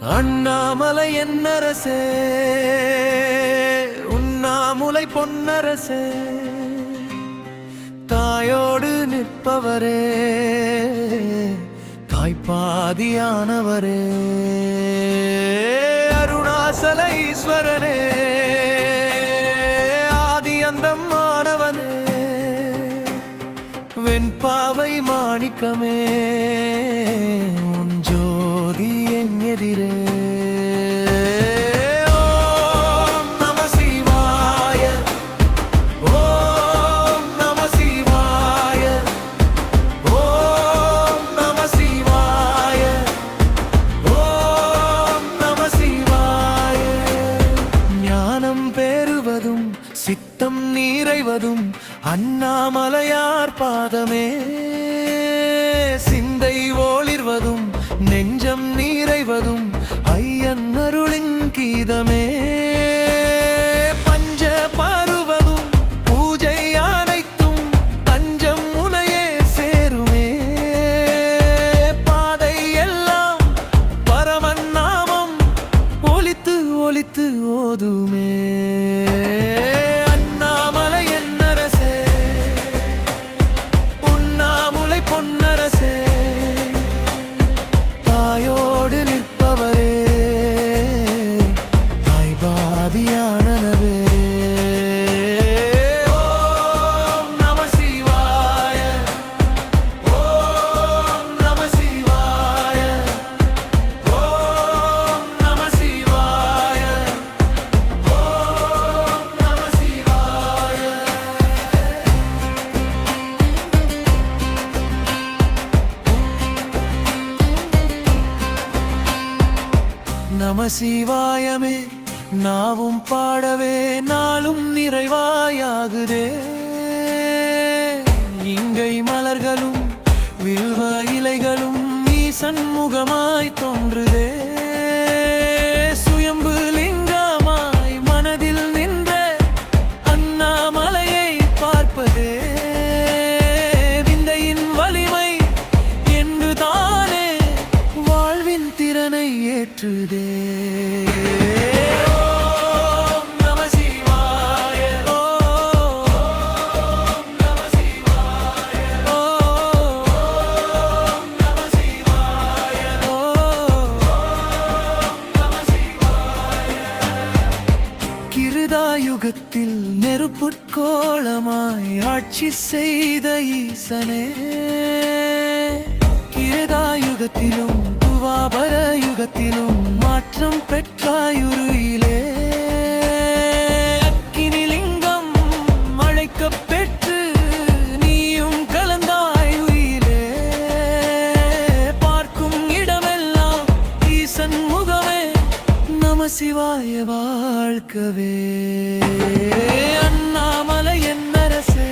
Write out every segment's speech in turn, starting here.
அண்ணாமலை என்னரசே, உண்ணாமுலை பொன்னரசே, தாயோடு நிற்பவரே, தாய்ப்பாதியானவரே, அருணாசல ஈஸ்வரனே, ஆதி அந்தம் ஆனவனே, வெண்பாவை மாணிக்கமே, உன் ஜோதி என் எதிரே. ஓம் நம சிவாய, ஓம் நம சிவாய, ஓம் நம சிவாய, ஓம் நம சிவாய. ஞானம் பெறுவதும் சித்தம் நிறைவதும் அண்ணாமலையார் பாதமே, சிந்தை ஒளிர்வதும் நெஞ்சம் நிறைவதும் ஐயன் அருளின் கீதமே, பஞ்ச பருவதும் பூஜை அனைத்தும் தஞ்சம் உனையே சேருமே, பாதை எல்லாம் பரமன் நாமம் ஒலித்து ஒலித்து ஓதுமே. பொன்னரசே, தாயோடு நிற்பவரே, தாய்பாதியானவே. ஓம் நம சிவாய, ஓம் நம சிவாய, ஓம் நம சிவாய, ஓம் நம சிவாய. நம சிவாயமே நாவும் பாடவே நாளும் நிறைவாயாகுதே, இங்கை மலர்களும் வில்வ இலைகளும் ஈசன் முகமாய் தோன்றுதே, சுயம்பு லிங்கமாய் மனதில் நின்ற அண்ணாமலையை பார்ப்பதே, விந்தையின் வலிமை என்று தானே வாழ்வின் திறனை ஏற்றுதே. ஓம் நம சிவாய, ஓம் நம சிவாய, ஓம் நம சிவாய, ஓம் நம சிவாய. கிருதாயுகத்தில் நெருப்புட்கோளமாய் ஆட்சி செய்த ஈசனே, கிருதாயுகத்திலும் துவாபர யுகத்திலும் மாற்றம் பெற்றாயுருயிலே, அக்கினிலிங்கம் அழைக்கப் பெற்று நீயும் கலந்தாய் உயிலே, பார்க்கும் இடமெல்லாம் ஈசன் முகமே, நம சிவாய வாழ்க்கவே. அண்ணாமலை என்னரசே,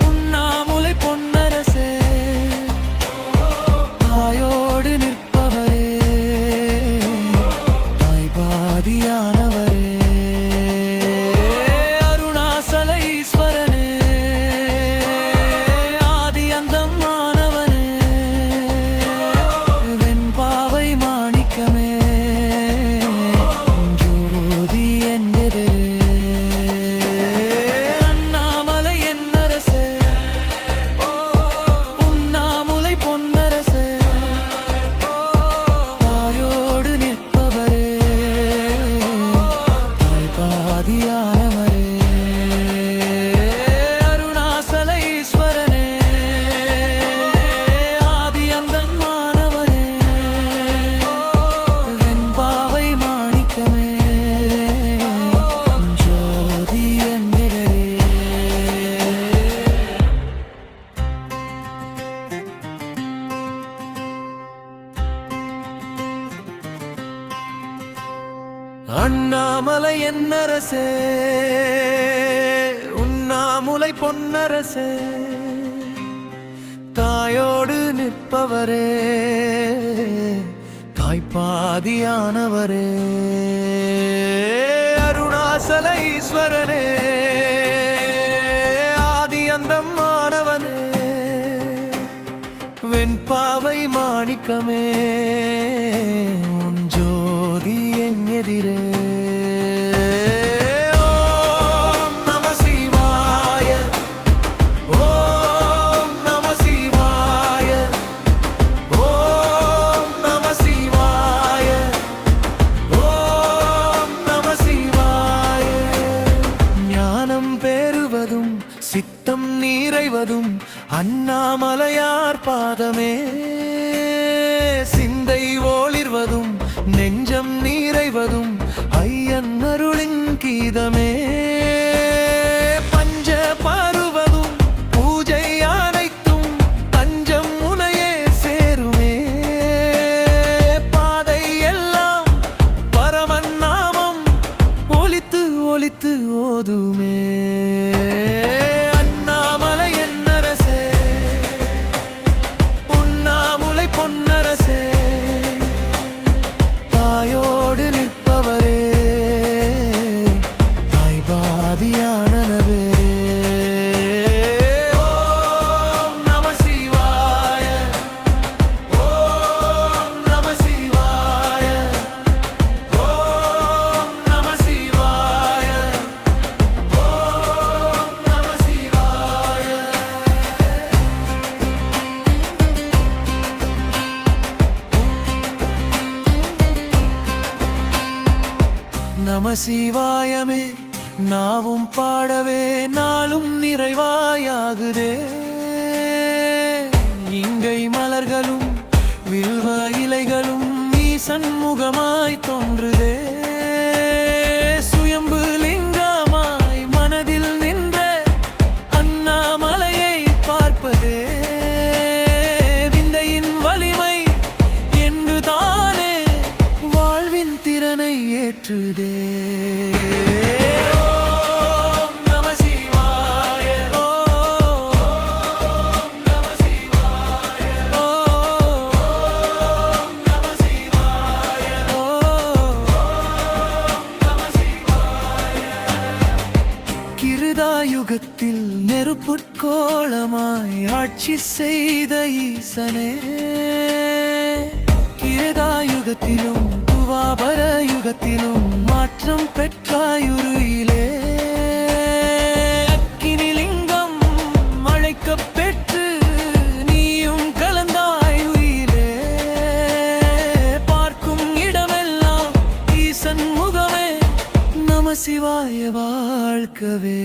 உண்ணாமுலை பொன்னரசே, தாயோடு நிற்பவரே, தாய்பாதியானவரே, அருணாசல ஈஸ்வரனே, ஆதி அந்தம் ஆனவனே, வெண்பாவை மாணிக்கமே, ஜோதி என் எதிரே. அண்ணாமலை என்னரசே, உண்ணாமுலை பொன்னரசே, தாயோடு நிற்பவரே, தாய்பாதியானவரே, அருணாசல ஈஸ்வரனே, ஆதி அந்தம் ஆனவனே, வெண்பாவை மாணிக்கமே, ஜோதி என் எதிரே. அண்ணாமலை என்னரசே, உண்ணாமுலை பொன்னரசே, தாயோடு நிற்பவரே, தாய்ப்பாதியானவரே, அருணாசல ஈஸ்வரனே, ஆதி அந்தம் ஆனவனே, வெண்பாவை மாணிக்கமே உன் ஜோதி என் எதிரே. ஓம் நம சிவாய, ஓம் நம சிவாய, ஓம் நம சிவாய, ஓம் நம சிவாய. ஞானம் பெறுவதும் சித்தம் நிறைவதும் அண்ணாமலையார் பாதமே. சிந்தை ஒளிர்வதும் நெஞ்சம் நிறைவதும் ஐயன் அருளின் கீதமே. பஞ்ச பருவதும் பூஜை அனைத்தும் தஞ்சம் உனையே சேருமே. பாதை எல்லாம் பரமன் நாமம் ஒலித்து ஒலித்து ஓதுமே. பொன்னரசே தாயோடு நிற்பவரே, தாய்பாதியானவே. ஓம் நம சிவாய, ஓம் நம சிவாய, ஓம் நம சிவாய, ஓம் நம சிவாய. நம சிவாயமே நாவும் பாடவே நாளும் நிறைவாயாகுதே. இங்கை மலர்களும் வில்வ இலைகளும் ஈசன் முகமாய் தோன்றுதே. சுயம்பு லிங்கமாய் மனதில் நின்ற அண்ணாமலையை பார்ப்பதே விந்தையின் வலிமை என்று தானே வாழ்வின் திறனை ஏற்றுதே. ஓம் நம சிவாய, ஓம் நம சிவாய, ஓம் நம சிவாய, ஓம் நம சிவாய. கிருதாயுகத்தில் நெருப்புட்கோளமாய் ஆட்சி செய்த ஈசனே. கிருதாயுகத்திலும் துவாபர யுகத்திலும் மாற்றம் பெற்றாயுருயிலே. அக்கினி லிங்கம் அழைக்கப் பெற்று நீயும் கலந்தாய் உயிரே. பார்க்கும் இடமெல்லாம் ஈசன் முகமே நம சிவாய வாழ்க்கவே.